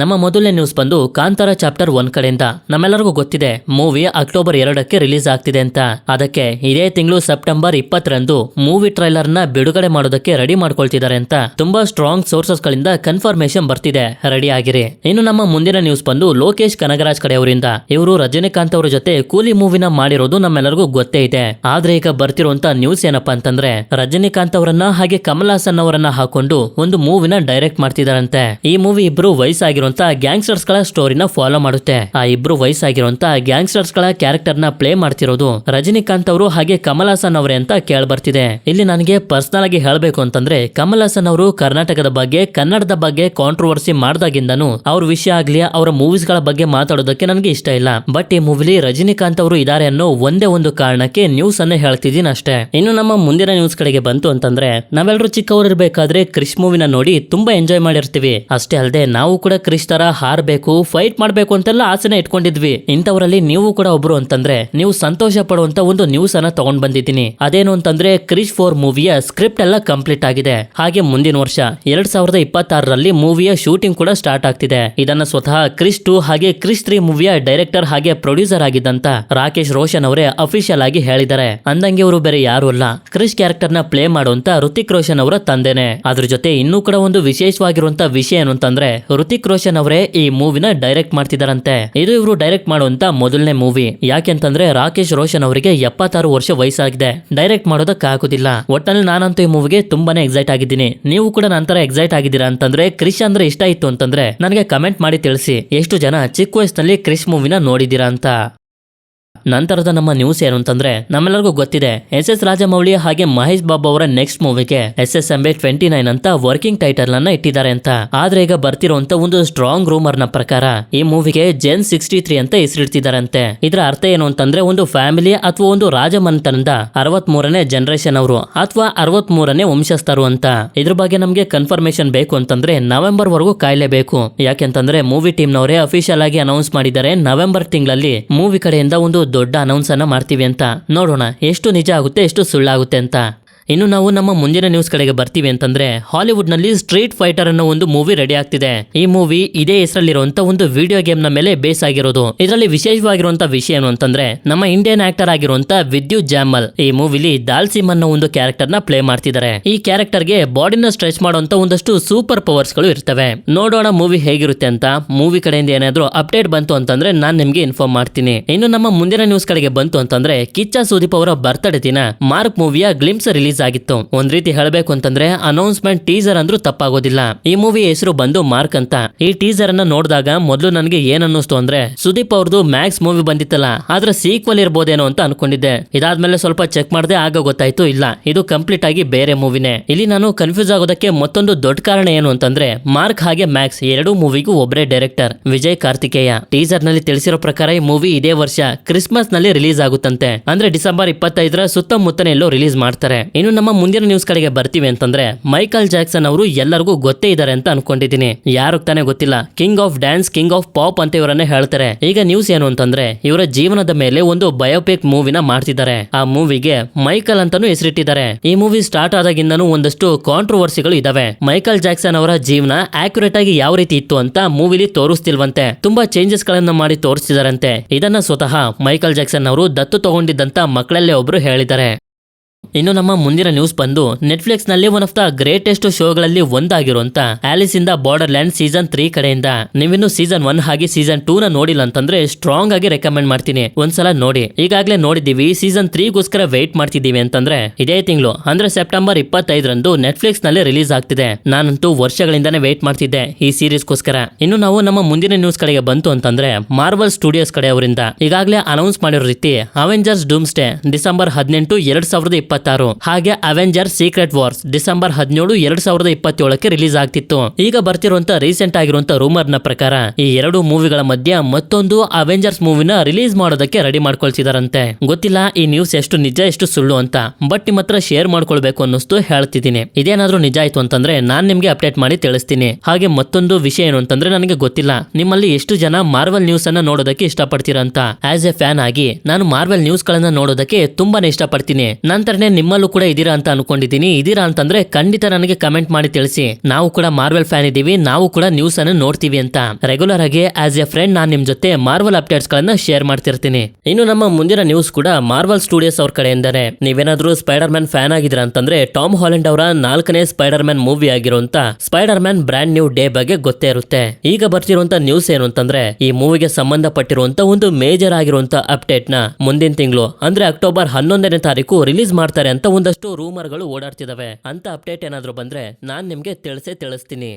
ನಮ್ಮ ಮೊದಲನೇ ನ್ಯೂಸ್ ಬಂದು ಕಾಂತಾರ ಚಾಪ್ಟರ್ 1 ಕಡೆಯಿಂದ. ನಮ್ಮೆಲ್ಲರಿಗೂ ಗೊತ್ತಿದೆ ಮೂವಿ ಅಕ್ಟೋಬರ್ 2ಕ್ಕೆ ರಿಲೀಸ್ ಆಗ್ತಿದೆ ಅಂತ. ಅದಕ್ಕೆ ಇದೇ ತಿಂಗಳು ಸೆಪ್ಟೆಂಬರ್ 20ರಂದು ಮೂವಿ ಟ್ರೈಲರ್ ನ ಬಿಡುಗಡೆ ಮಾಡೋದಕ್ಕೆ ರೆಡಿ ಮಾಡ್ಕೊಳ್ತಿದ್ದಾರೆ ಅಂತ ತುಂಬಾ ಸ್ಟ್ರಾಂಗ್ ಸೋರ್ಸಸ್ ಗಳಿಂದ ಕನ್ಫರ್ಮೇಶನ್ ಬರ್ತಿದೆ, ರೆಡಿ ಆಗಿರಿ. ಇನ್ನು ನಮ್ಮ ಮುಂದಿನ ನ್ಯೂಸ್ ಬಂದು ಲೋಕೇಶ್ ಕನಗರಾಜ್ ಕಡೆಯವರಿಂದ. ಇವರು ರಜನಿಕಾಂತ್ ಅವರ ಜೊತೆ ಕೂಲಿ ಮೂವಿನ ಮಾಡಿರೋದು ನಮ್ಮೆಲ್ಲರಿಗೂ ಗೊತ್ತೇ ಇದೆ. ಆದ್ರೆ ಈಗ ಬರ್ತಿರುವಂತ ನ್ಯೂಸ್ ಏನಪ್ಪಾ ಅಂತಂದ್ರೆ ರಜನಿಕಾಂತ್ ಅವರನ್ನ ಹಾಗೆ ಕಮಲ್ ಹಾಸನ್ ಅವರನ್ನ ಹಾಕೊಂಡು ಒಂದು ಮೂವಿನ ಡೈರೆಕ್ಟ್ ಮಾಡ್ತಿದಾರಂತೆ. ಈ ಮೂವಿ ಇಬ್ರು ವಯಸ್ಸಾಗಿರುವಂತ ಗ್ಯಾಂಗ್ಸ್ಟರ್ಸ್ ಗಳ ಸ್ಟೋರಿನ ಫಾಲೋ ಮಾಡುತ್ತೆ. ಆ ಇಬ್ರು ವಯಸ್ಸಾಗಿರುವಂತ ಗ್ಯಾಂಗ್ಸ್ಟರ್ಸ್ ಗಳ ಕ್ಯಾರೆಕ್ಟರ್ ನ ಪ್ಲೇ ಮಾಡ್ತಿರೋದು ರಜನಿಕಾಂತ್ ಅವರು ಹಾಗೆ ಕಮಲ್ ಹಾಸನ್ ಅವರೇ ಅಂತ ಕೇಳ ಬರ್ತಿದೆ. ಇಲ್ಲಿ ನನಗೆ ಪರ್ಸನಲ್ ಆಗಿ ಹೇಳಬೇಕು ಅಂತಂದ್ರೆ ಕಮಲ್ ಹಾಸನ್ ಅವರು ಕರ್ನಾಟಕದ ಬಗ್ಗೆ ಕನ್ನಡದ ಬಗ್ಗೆ ಕಾಂಟ್ರವರ್ಸಿ ಮಾಡ್ದಾಗಿಂದನು ಅವ್ರ ವಿಷಯ ಆಗ್ಲಿ ಅವರ ಮೂವೀಸ್ ಗಳ ಬಗ್ಗೆ ಮಾತಾಡೋದಕ್ಕೆ ನನಗೆ ಇಷ್ಟ ಇಲ್ಲ. ಬಟ್ ಈ ಮೂವಿಲಿ ರಜನಿಕಾಂತ್ ಅವರು ಇದಾರೆ ಅನ್ನೋ ಒಂದೇ ಒಂದು ಕಾರಣಕ್ಕೆ ನ್ಯೂಸ್ ಅನ್ನ ಹೇಳ್ತಿದ್ದೀನಿ ಅಷ್ಟೇ. ಇನ್ನು ನಮ್ಮ ಮುಂದಿನ ನ್ಯೂಸ್ ಕಡೆಗೆ ಬಂತು ಅಂತಂದ್ರೆ ನಾವೆಲ್ಲರೂ ಚಿಕ್ಕವರಿರ್ಬೇಕಾದ್ರೆ ಕ್ರಿಶ್ ಮೂವಿನ ನೋಡಿ ತುಂಬಾ ಎಂಜಾಯ್ ಮಾಡಿರ್ತೀವಿ. ಅಷ್ಟೇ ಅಲ್ಲದೆ ನಾವು ಕೂಡ ಕ್ರಿಶ್ ತರ ಹಾರಬೇಕು, ಫೈಟ್ ಮಾಡ್ಬೇಕು ಅಂತೆಲ್ಲ ಆಸೆನ ಇಟ್ಕೊಂಡಿದ್ವಿ. ಇಂಥವರಲ್ಲಿ ನೀವು ಕೂಡ ಒಬ್ರು ಅಂತಂದ್ರೆ ನೀವು ಸಂತೋಷ ಪಡುವಂತ ಒಂದು ನ್ಯೂಸ್ ಅನ್ನ ತಗೊಂಡ್ ಬಂದಿದ್ದೀನಿ. ಅದೇನು ಅಂತಂದ್ರೆ ಕ್ರಿಶ್ 4 ಮೂವಿಯ ಸ್ಕ್ರಿಪ್ಟ್ ಎಲ್ಲ ಕಂಪ್ಲೀಟ್ ಆಗಿದೆ. ಹಾಗೆ ಮುಂದಿನ ವರ್ಷ 2026ರಲ್ಲಿ ಮೂವಿಯ ಶೂಟಿಂಗ್ ಕೂಡ ಸ್ಟಾರ್ಟ್ ಆಗ್ತಿದೆ. ಇದನ್ನ ಸ್ವತಃ ಕ್ರಿಶ್ 2 ಹಾಗೆ ಕ್ರಿಶ್ 3 ಮೂವಿಯ ಡೈರೆಕ್ಟರ್ ಹಾಗೆ ಪ್ರೊಡ್ಯೂಸರ್ ಆಗಿದ್ದಂತ ರಾಕೇಶ್ ರೋಷನ್ ಅವರೇ ಅಫಿಷಿಯಲ್ ಆಗಿ ಹೇಳಿದ್ದಾರೆ. ಅಂದಂಗೆ ಅವರು ಬೇರೆ ಯಾರು ಅಲ್ಲ, ಕ್ರಿಶ್ ಕ್ಯಾರೆಕ್ಟರ್ ನ ಪ್ಲೇ ಮಾಡುವಂತ ಋತಿಕ್ ರೋಷನ್ ಅವರ ತಂದೆನೆ. ಅದ್ರ ಜೊತೆ ಇನ್ನೂ ಕೂಡ ಒಂದು ವಿಶೇಷವಾಗಿರುವಂತ ವಿಷಯ ಏನು ಅಂತಂದ್ರೆ ಋತಿಕ್ ರೋಷನ್ ಅವರೇ ಈ ಮೂವಿನ ಡೈರೆಕ್ಟ್ ಮಾಡ್ತಿದಾರಂತೆ. ಇದು ಇವರು ಡೈರೆಕ್ಟ್ ಮಾಡುವಂತ ಮೊದಲನೇ ಮೂವಿ. ಯಾಕೆಂತಂದ್ರೆ ರಾಕೇಶ್ ರೋಷನ್ ಅವರಿಗೆ 76 ವರ್ಷ ವಯಸ್ಸಾಗಿದೆ, ಡೈರೆಕ್ಟ್ ಮಾಡೋದಕ್ಕಾಗೋದಿಲ್ಲ. ಒಟ್ಟಲ್ಲಿ ನಾನಂತೂ ಈ ಮೂವಿಗೆ ತುಂಬಾನೇ ಎಕ್ಸೈಟ್ ಆಗಿದ್ದೀನಿ. ನೀವು ಕೂಡ ನಂತರ ಎಕ್ಸೈಟ್ ಆಗಿದ್ದೀರಾ ಅಂತಂದ್ರೆ ಕ್ರಿಶ್ ಅಂದ್ರೆ ಇಷ್ಟ ಇತ್ತು ಅಂತಂದ್ರೆ ನನಗೆ ಕಮೆಂಟ್ ಮಾಡಿ ತಿಳಿಸಿ. ಎಷ್ಟು ಜನ ಚಿಕ್ಕ ವಯಸ್ಸಿನಲ್ಲಿ ಕ್ರಿಶ್ ಮೂವಿನ ನೋಡಿದ್ದೀರಾ ಅಂತ. ನಂತರದ ನಮ್ಮ ನ್ಯೂಸ್ ಏನು ಅಂತಂದ್ರೆ ನಮ್ಮೆಲ್ಲರಿಗೂ ಗೊತ್ತಿದೆ SS ರಾಜಮೌಳಿ ಹಾಗೆ ಮಹೇಶ್ ಬಾಬು ಅವರ ನೆಕ್ಸ್ಟ್ ಮೂವಿಗೆ SSMB 29 ಅಂತ ವರ್ಕಿಂಗ್ ಟೈಟಲ್ ಅನ್ನ ಇಟ್ಟಿದ್ದಾರೆ ಅಂತ. ಆದ್ರೆ ಈಗ ಬರ್ತಿರುವಂತ ಒಂದು ಸ್ಟ್ರಾಂಗ್ ರೂಮರ್ ನ ಪ್ರಕಾರ ಈ ಮೂವಿಗೆ ಜೆನ್ 63 ಅಂತ ಹೆಸರಿಡ್ತಿದಾರಂತೆ. ಇದರ ಅರ್ಥ ಏನು ಅಂತಂದ್ರೆ ಒಂದು ಫ್ಯಾಮಿಲಿ ಅಥವಾ ಒಂದು ರಾಜಮನೆತನದ 63ನೇ ಜನರೇಷನ್ ಅವರು ಅಥವಾ 63ನೇ ವಂಶಸ್ಥರು ಅಂತ. ಇದ್ರ ಬಗ್ಗೆ ನಮ್ಗೆ ಕನ್ಫರ್ಮೇಶನ್ ಬೇಕು ಅಂತಂದ್ರೆ ನವೆಂಬರ್ ವರೆಗೂ ಕಾಯಲೇಬೇಕು. ಯಾಕೆಂತಂದ್ರೆ ಮೂವಿ ಟೀಮ್ ನವರೇ ಅಫಿಷಿಯಲ್ ಆಗಿ ಅನೌನ್ಸ್ ಮಾಡಿದ್ದಾರೆ ನವೆಂಬರ್ ತಿಂಗಳಲ್ಲಿ ಮೂವಿ ಕಡೆಯಿಂದ ಒಂದು ದೊಡ್ಡ ಅನೌನ್ಸ್ ಅನ್ನ ಮಾಡ್ತೀವಿ ಅಂತ. ನೋಡೋಣ ಎಷ್ಟು ನಿಜ ಆಗುತ್ತೆ ಎಷ್ಟು ಸುಳ್ಳಾಗುತ್ತೆ ಅಂತ. ಇನ್ನು ನಾವು ನಮ್ಮ ಮುಂದಿನ ನ್ಯೂಸ್ ಕಡೆಗೆ ಬರ್ತೀವಿ ಅಂತಂದ್ರೆ ಹಾಲಿವುಡ್ ನಲ್ಲಿ ಸ್ಟ್ರೀಟ್ ಫೈಟರ್ ಅನ್ನೋ ಒಂದು ಮೂವಿ ರೆಡಿ ಆಗ್ತಿದೆ. ಈ ಮೂವಿ ಇದೇ ಹೆಸರಲ್ಲಿರುವಂತ ಒಂದು ವಿಡಿಯೋ ಗೇಮ್ ನ ಮೇಲೆ ಬೇಸ್ ಆಗಿರೋದು. ಇದರಲ್ಲಿ ವಿಶೇಷವಾಗಿರುವಂತ ವಿಷಯ ಏನು ಅಂತಂದ್ರೆ ನಮ್ಮ ಇಂಡಿಯನ್ ಆಕ್ಟರ್ ಆಗಿರುವಂತ ವಿದ್ಯುತ್ ಜಾಮಲ್ ಈ ಮೂವಿಲಿ ದಾಲ್ಸಿಮ್ ಅನ್ನೋ ಒಂದು ಕ್ಯಾರೆಕ್ಟರ್ ನ ಪ್ಲೇ ಮಾಡ್ತಿದ್ದಾರೆ. ಈ ಕ್ಯಾರೆಕ್ಟರ್ ಗೆ ಬಾಡಿನ ಸ್ಟ್ರೆಚ್ ಮಾಡುವಂತ ಒಂದಷ್ಟು ಸೂಪರ್ ಪವರ್ಸ್ ಗಳು ಇರ್ತವೆ. ನೋಡೋಣ ಮೂವಿ ಹೇಗಿರುತ್ತೆ ಅಂತ. ಮೂವಿ ಕಡೆಯಿಂದ ಏನಾದ್ರೂ ಅಪ್ಡೇಟ್ ಬಂತು ಅಂತಂದ್ರೆ ನಾನ್ ನಿಮ್ಗೆ ಇನ್ಫಾರ್ಮ್ ಮಾಡ್ತೀನಿ. ಇನ್ನು ನಮ್ಮ ಮುಂದಿನ ನ್ಯೂಸ್ ಕಡೆಗೆ ಬಂತು ಅಂತಂದ್ರೆ ಕಿಚ್ಚ ಸುದೀಪ್ ಅವರ ಬರ್ತ್ಡೇ ದಿನ ಮಾರ್ಕ್ ಮೂವಿಯ ಗ್ಲಿಮ್ಸ್ ರಿಲೀಸ್ ಆಗಿತ್ತು. ಒಂದ್ ರೀತಿ ಹೇಳಬೇಕು ಅಂತಂದ್ರೆ ಅನೌನ್ಸ್ಮೆಂಟ್ ಟೀಸರ್ ಅಂದ್ರೂ ತಪ್ಪಾಗೋದಿಲ್ಲ. ಈ ಮೂವಿ ಹೆಸರು ಬಂದು ಮಾರ್ಕ್ ಅಂತ. ಈ ಟೀಸರ್ ಅನ್ನ ನೋಡಿದಾಗ ಮೊದಲು ನನಗೆ ಏನ್ ಅನ್ನಿಸ್ತು ಅಂದ್ರೆ ಸುದೀಪ್ ಅವ್ರದ್ದು ಮ್ಯಾಕ್ಸ್ ಮೂವಿ ಬಂದಿತ್ತಲ್ಲ ಅದ್ರ ಸೀಕ್ವಲ್ ಇರ್ಬೋದೇನೋ ಅಂತ ಅನ್ಕೊಂಡಿದ್ದೆ. ಇದಾದ್ಮೇಲೆ ಸ್ವಲ್ಪ ಚೆಕ್ ಮಾಡದೆ ಆಗ ಗೊತ್ತಾಯ್ತು ಇಲ್ಲ ಇದು ಕಂಪ್ಲೀಟ್ ಆಗಿ ಬೇರೆ ಮೂವಿನೇ. ಇಲ್ಲಿ ನಾನು ಕನ್ಫ್ಯೂಸ್ ಆಗೋದಕ್ಕೆ ಮತ್ತೊಂದು ದೊಡ್ಡ ಕಾರಣ ಏನು ಅಂತಂದ್ರೆ ಮಾರ್ಕ್ ಹಾಗೆ ಮ್ಯಾಕ್ಸ್ ಎರಡೂ ಮೂವಿಗೂ ಒಬ್ಬರೇ ಡೈರೆಕ್ಟರ್ ವಿಜಯ್ ಕಾರ್ತಿಕೇಯ. ಟೀಸರ್ ನಲ್ಲಿ ತಿಳಿಸಿರೋ ಪ್ರಕಾರ ಈ ಮೂವಿ ಇದೇ ವರ್ಷ ಕ್ರಿಸ್ಮಸ್ ನಲ್ಲಿ ರಿಲೀಸ್ ಆಗುತ್ತಂತೆ. ಅಂದ್ರೆ ಡಿಸೆಂಬರ್ 25ರ ಸುತ್ತಮುತ್ತನೇ ಎಲ್ಲೋ ರಿಲೀಸ್ ಮಾಡ್ತಾರೆ. ಇನ್ನು ನಮ್ಮ ಮುಂದಿನ ನ್ಯೂಸ್ ಕಡೆಗೆ ಬರ್ತೀವಿ ಅಂತಂದ್ರೆ ಮೈಕಲ್ ಜಾಕ್ಸನ್ ಅವರು ಎಲ್ಲರಿಗೂ ಗೊತ್ತೇ ಇದ್ದಾರೆ ಅಂತ ಅನ್ಕೊಂಡಿದ್ದೀನಿ. ಯಾರು ತಾನೇ ಗೊತ್ತಿಲ್ಲ, king of dance, king of pop ಅಂತ ಇವರನ್ನೇ ಹೇಳ್ತಾರೆ. ಈಗ ನ್ಯೂಸ್ ಏನು ಅಂತಂದ್ರೆ ಇವರ ಜೀವನದ ಮೇಲೆ ಒಂದು ಬಯೋಪಿಕ್ ಮೂವಿನ ಮಾಡ್ತಿದ್ದಾರೆ. ಆ ಮೂವಿಗೆ ಮೈಕಲ್ ಅಂತಾನು ಹೆಸರಿಟ್ಟಿದ್ದಾರೆ. ಈ ಮೂವಿ ಸ್ಟಾರ್ಟ್ ಆದಾಗಿಂದನೂ ಒಂದಷ್ಟು ಕಾಂಟ್ರವರ್ಸಿಗಳು ಇದಾವೆ. ಮೈಕಲ್ ಜಾಕ್ಸನ್ ಅವರ ಜೀವನ ಆಕ್ಯುರೇಟ್ ಆಗಿ ಯಾವ ರೀತಿ ಇತ್ತು ಅಂತ ಮೂವಿಲಿ ತೋರಿಸ್ತಿಲ್ವಂತೆ. ತುಂಬಾ ಚೇಂಜಸ್ ಗಳನ್ನ ಮಾಡಿ ತೋರಿಸ್ತಿದಾರಂತೆ. ಇದನ್ನ ಸ್ವತಃ ಮೈಕಲ್ ಜಾಕ್ಸನ್ ಅವರು ದತ್ತು ತಗೊಂಡಿದ್ದಂತ ಮಕ್ಕಳಲ್ಲೇ ಒಬ್ರು ಹೇಳಿದ್ದಾರೆ. ಇನ್ನು ನಮ್ಮ ಮುಂದಿನ ನ್ಯೂಸ್ ಬಂದು ನೆಟ್ಫ್ಲಿಕ್ಸ್ ನಲ್ಲಿ ಒನ್ ಆಫ್ ದ ಗ್ರೇಟೆಸ್ಟ್ ಶೋಗಳಲ್ಲಿ ಒಂದಾಗಿರುವಂತ ಆಲಿಸ್ ಇನ್ ದ ಬಾರ್ಡರ್ ಲ್ಯಾಂಡ್ ಸೀಸನ್ 3 ಕಡೆಯಿಂದ. ನೀವಿನ್ನು ಸೀಸನ್ 1 ಹಾಗೆ ಸೀಸನ್ 2 ನ ನೋಡಿಲ್ಲ ಅಂತಂದ್ರೆ ಸ್ಟ್ರಾಂಗ್ ಆಗಿ ರೆಕಮೆಂಡ್ ಮಾಡ್ತೀನಿ, ಒಂದ್ಸಲ ನೋಡಿ. ಈಗಾಗಲೇ ನೋಡಿದೀವಿ, ಸೀಸನ್ 3 ಗೋಸ್ಕರ ವೇಟ್ ಮಾಡ್ತಿದೀವಿ ಅಂತಂದ್ರೆ ಇದೇ ತಿಂಗಳು ಅಂದ್ರೆ ಸೆಪ್ಟೆಂಬರ್ 25ರಂದು ನೆಟ್ಫ್ಲಿಕ್ಸ್ ನಲ್ಲಿ ರಿಲೀಸ್ ಆಗ್ತಿದೆ. ನಾನಂತೂ ವರ್ಷಗಳಿಂದಾನೇ ವೇಟ್ ಮಾಡ್ತಿದ್ದೆ ಈ ಸೀರೀಸ್ ಗೋಸ್ಕರ. ಇನ್ನು ನಾವು ನಮ್ಮ ಮುಂದಿನ ನ್ಯೂಸ್ ಕಡೆಗೆ ಬಂತು ಅಂತಂದ್ರೆ ಮಾರ್ವಲ್ ಸ್ಟುಡಿಯೋಸ್ ಕಡೆ ಅವರಿಂದ ಈಗಾಗಲೇ ಅನೌನ್ಸ್ ಮಾಡಿರೋ ರೀತಿ ಅವೆಂಜರ್ಸ್ ಡೂಮ್ಸ್ಡೇ ಡಿಸೆಂಬರ್ 18, 2026 ಹಾಗೆ ಅವೆಂಜರ್ ಸೀಕ್ರೆಟ್ ವಾರ್ಸ್ ಡಿಸೆಂಬರ್ 17, 2027ಕ್ಕೆ ರಿಲೀಸ್ ಆಗ್ತಿತ್ತು. ಈಗ ಬರ್ತಿರುವಂತ ರೀಸೆಂಟ್ ಆಗಿರುವಂತ ರೂಮರ್ ನ ಪ್ರಕಾರ ಈ ಎರಡು ಮೂವಿಗಳ ಮಧ್ಯ ಮತ್ತೊಂದು ಅವೆಂಜರ್ಸ್ ಮೂವಿನ ರಿಲೀಸ್ ಮಾಡೋದಕ್ಕೆ ರೆಡಿ ಮಾಡ್ಕೊಳ್ತಿದಾರಂತೆ. ಗೊತ್ತಿಲ್ಲ ಈ ನ್ಯೂಸ್ ಎಷ್ಟು ನಿಜ ಎಷ್ಟು ಸುಳ್ಳು ಅಂತ, ಬಟ್ ನಿಮ್ಮ ಹತ್ರ ಶೇರ್ ಮಾಡ್ಕೊಳ್ಬೇಕು ಅನ್ನಿಸ್ತು ಹೇಳ್ತಿದ್ದೀನಿ. ಇದೇನಾದ್ರೂ ನಿಜ ಆಯ್ತು ಅಂತಂದ್ರೆ ನಾನ್ ನಿಮ್ಗೆ ಅಪ್ಡೇಟ್ ಮಾಡಿ ತಿಳಿಸ್ತೀನಿ. ಹಾಗೆ ಮತ್ತೊಂದು ವಿಷಯ ಏನು ಅಂತಂದ್ರೆ ನನಗೆ ಗೊತ್ತಿಲ್ಲ ನಿಮ್ಮಲ್ಲಿ ಎಷ್ಟು ಜನ ಮಾರ್ವೆಲ್ ನ್ಯೂಸ್ ಅನ್ನ ನೋಡೋದಕ್ಕೆ ಇಷ್ಟಪಡ್ತೀರಾ ಅಂತ. ಆಸ್ ಎ ಫ್ಯಾನ್ ಆಗಿ ನಾನು ಮಾರ್ವೆಲ್ ನ್ಯೂಸ್ ಗಳನ್ನ ನೋಡೋದಕ್ಕೆ ತುಂಬಾನೇ ಇಷ್ಟಪಡ್ತೀನಿ. ನಂತರನೇ ನಿಮ್ಮಲ್ಲೂ ಕೂಡ ಇದೀರಾ ಅಂತ ಅನ್ಕೊಂಡಿದ್ದೀನಿ. ಇದೀರಾ ಅಂತಂದ್ರೆ ಖಂಡಿತ ನನಗೆ ಕಮೆಂಟ್ ಮಾಡಿ ತಿಳಿಸಿ. ನಾವು ಕೂಡ ಮಾರ್ವೆಲ್ ಫ್ಯಾನ್ ಇದೀವಿ, ನಾವು ಕೂಡ ನ್ಯೂಸ್ ಅನ್ನು ನೋಡ್ತೀವಿ ಅಂತ. ರೆಗ್ಯುಲರ್ ಆಗಿ ಆಸ್ ಎ ಫ್ರೆಂಡ್ ನಾನು ನಿಮ್ ಜೊತೆ ಮಾರ್ವಲ್ ಅಪ್ಡೇಟ್ಸ್ ಗಳನ್ನ ಶೇರ್ ಮಾಡ್ತಿರ್ತೀನಿ. ಇನ್ನು ನಮ್ಮ ಮುಂದಿನ ನ್ಯೂಸ್ ಕೂಡ ಮಾರ್ವಲ್ ಸ್ಟುಡಿಯೋಸ್ ಅವ್ರ ಕಡೆಯಿಂದಾನೆ. ನೀವೇನಾದ್ರೂ ಸ್ಪೈಡರ್ ಮ್ಯಾನ್ ಫ್ಯಾನ್ ಆಗಿದ್ರ ಅಂತಂದ್ರೆ ಟಾಮ್ ಹಾಲೆಂಡ್ ಅವರ 4ನೇ ಸ್ಪೈಡರ್ ಮ್ಯಾನ್ ಮೂವಿ ಆಗಿರುವಂತ spider man brand new day ಬಗ್ಗೆ ಗೊತ್ತೇ ಇರುತ್ತೆ. ಈಗ ಬರ್ತಿರುವಂತ ನ್ಯೂಸ್ ಏನು ಅಂತಂದ್ರೆ ಈ ಮೂವಿಗೆ ಸಂಬಂಧಪಟ್ಟಿರುವಂತ ಒಂದು ಮೇಜರ್ ಆಗಿರುವಂತ ಅಪ್ಡೇಟ್ ನ ಮುಂದಿನ ತಿಂಗಳು ಅಂದ್ರೆ ಅಕ್ಟೋಬರ್ 11ನೇ ತಾರೀಕು ರಿಲೀಸ್ ಮಾಡ್ತಾರೆ ಅಂತ ಒಂದಷ್ಟು ರೂಮರ್ ಗಳು ಓಡಾಡ್ತಿದಾವೆ. ಅಂತ ಅಪ್ಡೇಟ್ ಏನಾದ್ರು ಬಂದ್ರೆ ನಾನ್ ನಿಮ್ಗೆ ತಿಳಿಸ್ತೀನಿ.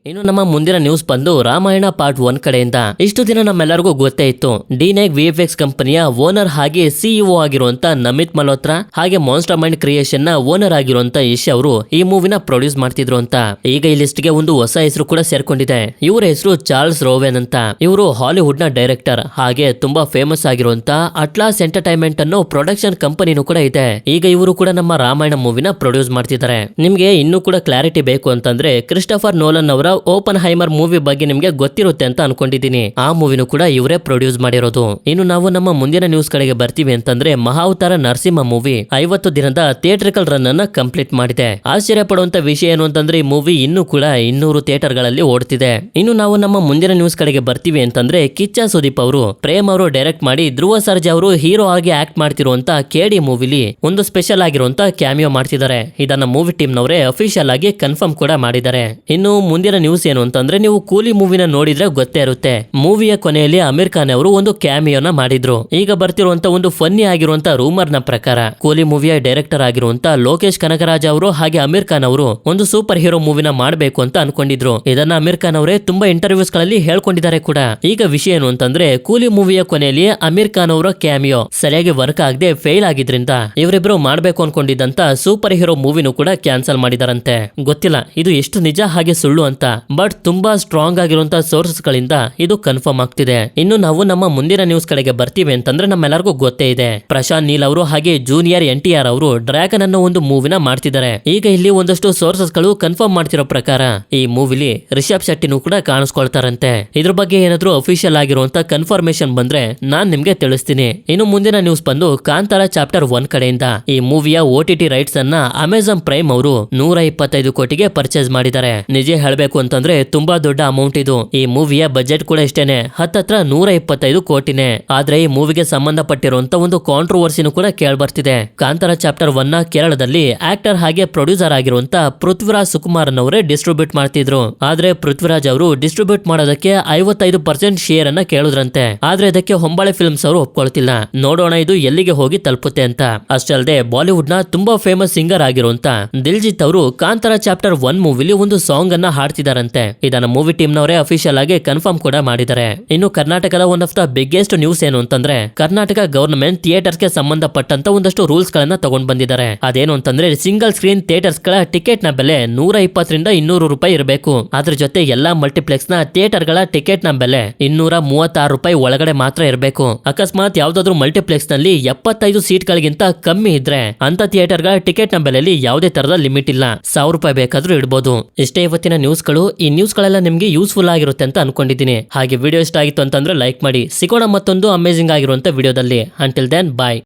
ಇನ್ನು ನಮ್ಮ ಮುಂದಿನ ನ್ಯೂಸ್ ಬಂದು ರಾಮಾಯಣ ಪಾರ್ಟ್ 1 ಕಡೆಯಿಂದ. ಇಷ್ಟು ದಿನ ನಮ್ಮೆಲ್ಲರಿಗೂ ಗೊತ್ತೇ ಇತ್ತು ಡಿನೆಗ್ ವಿಎಫ್ಎಕ್ಸ್ ಕಂಪನಿಯ ಓನರ್ ಹಾಗೆ ಸಿಇಒ ಆಗಿರುವಂತ ನಮಿತ್ ಮಲ್ಹೋತ್ರಾ ಹಾಗೆ ಮಾನ್ಸ್ಟರ್ ಮೈಂಡ್ ಕ್ರಿಯೇಷನ್ ನ ಓನರ್ ಆಗಿರುವಂತ ಯಶ್ ಅವರು ಈ ಮೂವಿನ ಪ್ರೊಡ್ಯೂಸ್ ಮಾಡ್ತಿದ್ರು ಅಂತ. ಈಗ ಈ ಲಿಸ್ಟ್ ಗೆ ಒಂದು ಹೊಸ ಹೆಸರು ಕೂಡ ಸೇರ್ಕೊಂಡಿದೆ. ಇವರ ಹೆಸರು ಚಾರ್ಲ್ಸ್ ರೋವೆನ್ ಅಂತ. ಇವರು ಹಾಲಿವುಡ್ ನ ಡೈರೆಕ್ಟರ್ ಹಾಗೆ ತುಂಬಾ ಫೇಮಸ್ ಆಗಿರುವಂತ ಅಟ್ಲಾಸ್ ಎಂಟರ್ಟೈನ್ಮೆಂಟ್ ಅನ್ನೋ ಪ್ರೊಡಕ್ಷನ್ ಕಂಪನಿನೂ ಕೂಡ ಇದೆ. ಈಗ ಇವರು ಕೂಡ ನಮ್ಮ ರಾಮಾಯಣ ಮೂವಿನ ಪ್ರೊಡ್ಯೂಸ್ ಮಾಡ್ತಿದ್ದಾರೆ. ನಿಮ್ಗೆ ಇನ್ನೂ ಕೂಡ ಕ್ಲಾರಿಟಿ ಬೇಕು ಅಂತಂದ್ರೆ ಕ್ರಿಸ್ಟೋಫರ್ ನೋಲನ್ ಅವರ ಓಪನ್ ಹೈಮರ್ ಮೂವಿ ಬಗ್ಗೆ ನಿಮ್ಗೆ ಗೊತ್ತಿರುತ್ತೆ ಅಂತ ಅನ್ಕೊಂಡಿದ್ದೀನಿ. ಆ ಮೂವಿನೂ ಕೂಡ ಇವರೇ ಪ್ರೊಡ್ಯೂಸ್ ಮಾಡಿರೋದು. ಇನ್ನು ನಾವು ನಮ್ಮ ಮುಂದಿನ ನ್ಯೂಸ್ ಕಡೆಗೆ ಬರ್ತೀವಿ ಅಂತಂದ್ರೆ ಮಹಾವತಾರ ನರಸಿಂಹ ಮೂವಿ 50 ದಿನದ ಥಿಯೇಟ್ರಿಕಲ್ ರನ್ ಅನ್ನ ಕಂಪ್ಲೀಟ್ ಮಾಡಿದೆ. ಆಶ್ಚರ್ಯ ಪಡುವಂತ ವಿಷಯ ಏನು ಅಂತಂದ್ರೆ ಈ ಮೂವಿ ಇನ್ನೂ ಕೂಡ 200 ಥಿಯೇಟರ್ ಗಳಲ್ಲಿ ಓಡ್ತಿದೆ. ಇನ್ನು ನಾವು ನಮ್ಮ ಮುಂದಿನ ನ್ಯೂಸ್ ಕಡೆಗೆ ಬರ್ತೀವಿ ಅಂತಂದ್ರೆ ಕಿಚ್ಚ ಸುದೀಪ್ ಅವರು ಪ್ರೇಮ್ ಅವರು ಡೈರೆಕ್ಟ್ ಮಾಡಿ ಧ್ರುವ ಸರ್ಜಾ ಅವರು ಹೀರೋ ಆಗಿ ಆಕ್ಟ್ ಮಾಡ್ತಿರುವಂತ ಕೆಡಿ ಮೂವಿಲಿ ಒಂದು ಸ್ಪೆಷಲ್ ಆಗಿರುವಂತ ಕ್ಯಾಮಿಯೋ ಮಾಡ್ತಿದ್ದಾರೆ. ಇದನ್ನ ಮೂವಿ ಟೀಮ್ ನವರೇ ಅಫಿಷಿಯಲ್ ಆಗಿ ಕನ್ಫರ್ಮ್ ಕೂಡ ಮಾಡಿದ್ದಾರೆ. ಇನ್ನು ಮುಂದಿನ ನ್ಯೂಸ್ ಏನು ಅಂತಂದ್ರೆ ನೀವು ಕೂಲಿ ಮೂವಿನ ನೋಡಿದ್ರೆ ಗೊತ್ತೇ ಇರುತ್ತೆ. ಮೂವಿಯ ಕೊನೆಯಲ್ಲಿ ಅಮೀರ್ ಖಾನ್ ಅವರು ಒಂದು ಕ್ಯಾಮಿಯೋನ ಮಾಡಿದ್ರು. ಈಗ ಬರ್ತಿರುವಂತ ಒಂದು ಫನ್ನಿ ಆಗಿರುವಂತ ರೂಮರ್ ನ ಪ್ರಕಾರ ಕೂಲಿ ಮೂವಿಯ ಡೈರೆಕ್ಟರ್ ಆಗಿರುವಂತ ಲೋಕೇಶ್ ಕನಗರಾಜ್ ಅವರು ಹಾಗೆ ಅಮೀರ್ ಖಾನ್ ಅವರು ಒಂದು ಸೂಪರ್ ಹೀರೋ ಮೂವಿನ ಮಾಡಬೇಕು ಅಂತ ಅನ್ಕೊಂಡಿದ್ರು. ಇದನ್ನ ಅಮೀರ್ ಖಾನ್ ಅವರೇ ತುಂಬಾ ಇಂಟರ್ವ್ಯೂಸ್ ಗಳಲ್ಲಿ ಹೇಳ್ಕೊಂಡಿದ್ದಾರೆ ಕೂಡ. ಈಗ ವಿಷಯ ಏನು ಅಂತಂದ್ರೆ ಕೂಲಿ ಮೂವಿಯ ಕೊನೆಯಲ್ಲಿ ಅಮೀರ್ ಖಾನ್ ಅವರ ಕ್ಯಾಮಿಯೋ ಸರಿಯಾಗಿ ವರ್ಕ್ ಆಗದೆ ಫೇಲ್ ಆಗಿದ್ರಿಂದ ಇವರಿಬ್ರು ಮಾಡ್ಬೇಕು ಅನ್ಕೊಂಡಿದ್ದಂತ ಸೂಪರ್ ಹೀರೋ ಮೂವಿನೂ ಕೂಡ ಕ್ಯಾನ್ಸಲ್ ಮಾಡಿದಾರಂತೆ. ಗೊತ್ತಿಲ್ಲ ಇದು ಎಷ್ಟು ನಿಜ ಹಾಗೆ ಸುಳ್ಳು ಅಂತ, ಬಟ್ ತುಂಬಾ ಸ್ಟ್ರಾಂಗ್ ಆಗಿರುವಂತಹ ಸೋರ್ಸಸ್ ಗಳಿಂದ ಇದು ಕನ್ಫರ್ಮ್ ಆಗ್ತಿದೆ. ಇನ್ನು ನಾವು ನಮ್ಮ ಮುಂದಿನ ನ್ಯೂಸ್ ಕಡೆಗೆ ಬರ್ತೀವಿ ಅಂತಂದ್ರೆ ನಮ್ಮೆಲ್ಲರಿಗೂ ಗೊತ್ತೇ ಇದೆ ಪ್ರಶಾಂತ್ ನೀಲ್ ಅವರು ಹಾಗೆ ಜೂನಿಯರ್ NTR ಅವರು ಡ್ರ್ಯಾಗನ್ ಅನ್ನೋ ಒಂದು ಮೂವಿನ ಮಾಡ್ತಿದ್ದಾರೆ. ಈಗ ಇಲ್ಲಿ ಒಂದಷ್ಟು ಸೋರ್ಸಸ್ ಗಳು ಕನ್ಫರ್ಮ್ ಮಾಡ್ತಿರೋ ಪ್ರಕಾರ ಈ ಮೂವಿಲಿ ರಿಷಬ್ ಶೆಟ್ಟಿನೂ ಕೂಡ ಕಾಣಿಸ್ಕೊಳ್ತಾರಂತೆ. ಇದ್ರ ಬಗ್ಗೆ ಏನಾದ್ರೂ ಅಫಿಷಿಯಲ್ ಆಗಿರುವಂತ ಕನ್ಫರ್ಮೇಶನ್ ಬಂದ್ರೆ ನಾನ್ ನಿಮ್ಗೆ ತಿಳಿಸ್ತೀನಿ. ಇನ್ನು ಮುಂದಿನ ನ್ಯೂಸ್ ಬಂದು ಕಾಂತಾರ ಚಾಪ್ಟರ್ 1 ಕಡೆಯಿಂದ. ಈ ಮೂವಿಯ OTT ರೈಟ್ಸ್ ಅನ್ನ ಅಮೆಜಾನ್ ಪ್ರೈಮ್ ಅವರು 125 ಕೋಟಿಗೆ ಪರ್ಚೇಸ್ ಮಾಡಿದ್ದಾರೆ. ನಿಜ ಹೇಳ್ಬೇಕು ಅಂತಂದ್ರೆ ತುಂಬಾ ದೊಡ್ಡ ಅಮೌಂಟ್ ಇದು. ಈ ಮೂವಿಯ ಬಜೆಟ್ ಕೂಡ ಇಷ್ಟೇನೆ, ಹತ್ತತ್ರ 125 ಕೋಟಿನೇ. ಆದ್ರೆ ಈ ಮೂವಿಗೆ ಸಂಬಂಧಪಟ್ಟಿರುವಂತ ಒಂದು ಕಾಂಟ್ರವರ್ಸಿನೂ ಕೂಡ ಕೇಳ್ಬರ್ತಿದೆ. ಕಾಂತಾರ ಚಾಪ್ಟರ್ 1 ನ ಕೇರಳದಲ್ಲಿ ಆಕ್ಟರ್ ಹಾಗೆ ಪ್ರೊಡ್ಯೂಸರ್ ಆಗಿರುವಂತ ಪೃಥ್ವಿರಾಜ್ ಸುಕುಮಾರನ್ ಅವರೇ ಡಿಸ್ಟ್ರಿಬ್ಯೂಟ್ ಮಾಡ್ತಿದ್ರು. ಆದ್ರೆ ಪೃಥ್ವಿರಾಜ್ ಅವರು ಡಿಸ್ಟ್ರಿಬ್ಯೂಟ್ ಮಾಡೋದಕ್ಕೆ 55% ಶೇರ್ ಅನ್ನ ಕೇಳಿದ್ರಂತೆ. ಆದ್ರೆ ಇದಕ್ಕೆ ಹೊಂಬಾಳೆ ಫಿಲ್ಮ್ಸ್ ಅವರು ಒಪ್ಕೊಳ್ತಿಲ್ಲ. ನೋಡೋಣ ಇದು ಎಲ್ಲಿಗೆ ಹೋಗಿ ತಲುಪುತ್ತೆ ಅಂತ. ಅಷ್ಟಲ್ಲದೆ ಬಾಲಿವುಡ್ ನ ತುಂಬಾ ಫೇಮಸ್ ಸಿಂಗರ್ ಆಗಿರುವಂತ ದಿಲ್ಜಿತ್ ಅವರು ಕಾಂತಾರ ಚಾಪ್ಟರ್ 1 ಮೂವಿಲಿ ಒಂದು ಸಾಂಗ್ ಅನ್ನ ಹಾಡ್ತಿದಾರಂತೆ. ಇದನ್ನ ಮೂವಿ ಟೀಮ್ ನವರೇ ಅಫಿಷಿಯಲ್ ಆಗಿ ಕನ್ಫರ್ಮ್ ಕೂಡ ಮಾಡಿದ್ದಾರೆ. ಇನ್ನು ಕರ್ನಾಟಕದ one of the biggest news ಏನು ಅಂತಂದ್ರೆ ಕರ್ನಾಟಕ ಗವರ್ನಮೆಂಟ್ ಥಿಯೇಟರ್ಸ್ ಗೆ ಸಂಬಂಧಪಟ್ಟಂತ ಒಂದಷ್ಟು ರೂಲ್ಸ್ ಗಳನ್ನ ತಗೊಂಡ್ ಬಂದಿದ್ದಾರೆ. ಅದೇನು ಅಂತಂದ್ರೆ ಸಿಂಗಲ್ ಸ್ಕ್ರೀನ್ ಥಿಯೇಟರ್ಸ್ ಗಳ ಟಿಕೆಟ್ ನ ಬೆಲೆ 120 ರಿಂದ 200 ರೂಪಾಯಿ ಇರಬೇಕು. ಅದ್ರ ಜೊತೆ ಎಲ್ಲಾ ಮಲ್ಟಿಪ್ಲೆಕ್ಸ್ ನ ಥಿಯೇಟರ್ ಗಳ ಟಿಕೆಟ್ ನ ಬೆಲೆ 236 ರೂಪಾಯಿ ಒಳಗಡೆ ಮಾತ್ರ ಇರಬೇಕು. ಅಕಸ್ಮಾತ್ ಯಾವ್ದಾದ್ರು ಮಲ್ಟಿಪ್ಲೆಕ್ಸ್ ನಲ್ಲಿ 75 ಸೀಟ್ ಗಳಿಗಿಂತ ಕಮ್ಮಿ ಇದ್ರೆ ಅಂತ ಥಿಯೇಟರ್ ಗಳ ಟಿಕೆಟ್ ನ ಬೆಲೆಯಲ್ಲಿ ಯಾವುದೇ ತರದ ಲಿಮಿಟ್ ಇಲ್ಲ, 1000 ರೂಪಾಯಿ ಬೇಕಾದ್ರೂ ಇಡಬಹುದು. ಇಷ್ಟೇ ಇವತ್ತಿನ ನ್ಯೂಸ್ ಗಳು. ಈ ನ್ಯೂಸ್ ಗಳೆಲ್ಲ ನಿಮ್ಗೆ ಯೂಸ್ಫುಲ್ ಆಗಿರುತ್ತೆ ಅಂತ ಅನ್ಕೊಂಡಿದ್ದೀನಿ. ಹಾಗೆ ವಿಡಿಯೋ ಇಷ್ಟ ಆಗಿತ್ತು ಅಂತಂದ್ರೆ ಲೈಕ್ ಮಾಡಿ. ಸಿಗೋಣ ಮತ್ತೊಂದು ಅಮೇಜಿಂಗ್ ಆಗಿರುವಂತ ವಿಡಿಯೋದಲ್ಲಿ. ಅಂಟಿಲ್ ದೆನ್ ಬಾಯ್.